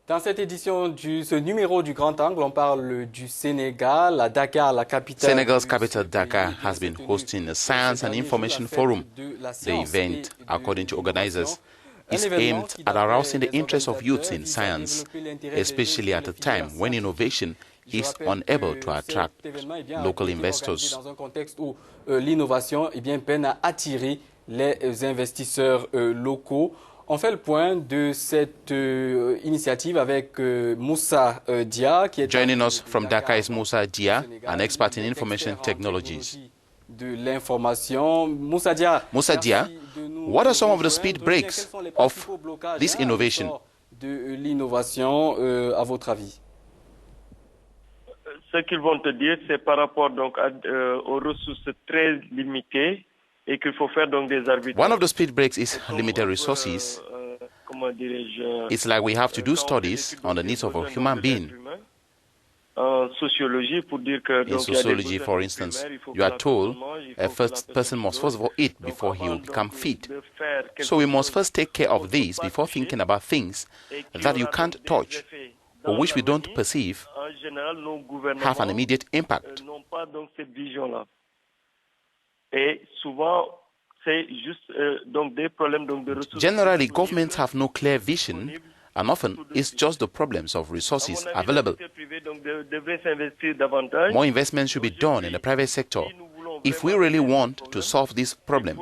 Dans cette édition ce numéro du Grand Angle, on parle du Sénégal, à Dakar, la capitale Senegal's de ce capital, pays. Dakar, Eh bien, has s'est been tenue hosting a ces science and derniers jours la information fête forum. de la The science et event, according to de l'innovation. organizers, Un is événement aimed qui, at d'après arousing the les interest of youths organisateurs, in vise à science, développer l'intérêt des jeunes especially pour at les a filières time when scientifiques. innovation Je is rappelle unable to que cet attract événement a local été organisé investors. dans un contexte où l'innovation peine à attirer les investisseurs locaux. On fait le point de cette initiative avec Moussa Dia, qui est en Joining us direct de from Dakar Dakar, is donc, Moussa au Dia, an Sénégal. expert in Il est information expert en technologies. technologie de l'information. Moussa Dia, Moussa Dia, merci de nous what are some of the speed rejoindre. Eh bien, quels breaks sont les of principaux blocages this à innovation? l'essor de l'innovation, à votre avis? Ce qu'ils vont te dire, c'est par rapport donc aux ressources très limitées et qu'il faut faire donc des arbitrages. One of the speed breaks is limited resources. Comment dirais-je? It's like we have to do studies on the needs of a human being. En sociologie, pour dire que In sociology, for instance, you are told a first person must first of all eat before he will become fit. So we must first take care of these before thinking about things that you can't touch or which we don't perceive have an immediate impact. N'ont pas donc cette vision-là. Et souvent, c'est juste donc des problèmes donc de ressources. Generally, governments have no clear vision, and often it's just the problems of resources available. More investment should be done in the private sector if we really want to solve this problem.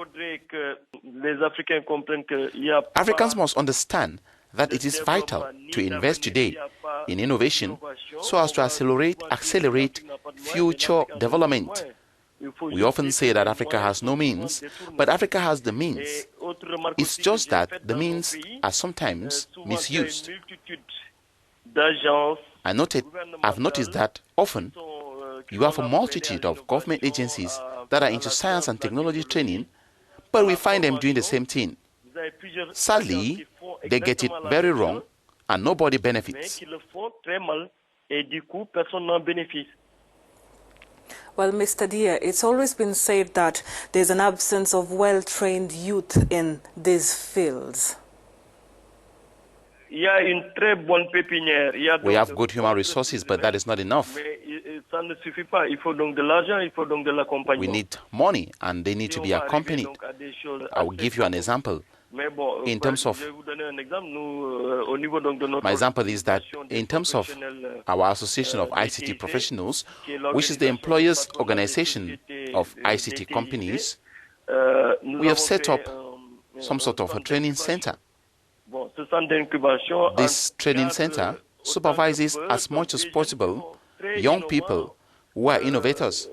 Africans must understand that it is vital to invest today in innovation so as to accelerate future development. We often say that Africa has no means, but Africa has the means. It's just that the means are sometimes misused. I've noticed that often you have a multitude of government agencies that are into science and technology training, but we find them doing the same thing. Sadly, they get it very wrong and nobody benefits. Well, Mr. Dia, it's always been said that there's an absence of well-trained youth in these fields. We have good human resources, but that is not enough. We need money, and they need to be accompanied. I will give you an example. In terms of, my example is that in terms of our Association of ICT Professionals, which is the employers' organization of ICT companies, we have set up some sort of a training center. This training center supervises as much as possible young people who are innovators.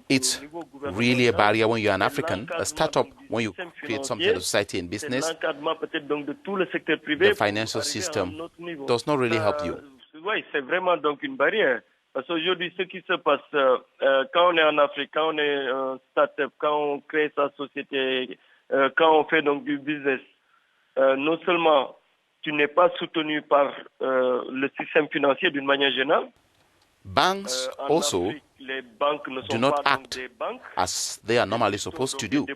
It's really a barrier when you're an African, a startup, when you create something in the society and business. The financial system does not really help you. Oui, c'est vraiment donc une barrière. Parce qu'aujourd'hui, ce qui se passe, quand on est en Afrique, quand on est un start-up, quand on crée sa société, quand on fait donc du business, non seulement tu n'es pas soutenu par le système financier d'une manière générale. Banks also do not act as they are normally supposed to do.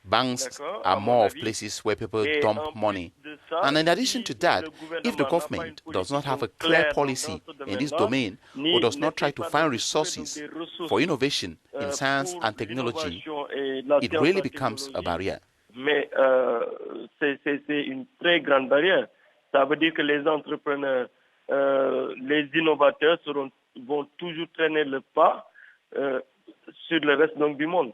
Banks are more of places where people dump money. And in addition to that, if the government does not have a clear policy in this domain or does not try to find resources for innovation in science and technology, it really becomes a barrier. Mais c'est une très grande barrière. Ça veut dire que les entrepreneurs, les innovateurs vont toujours traîner le pas sur le reste donc, du monde.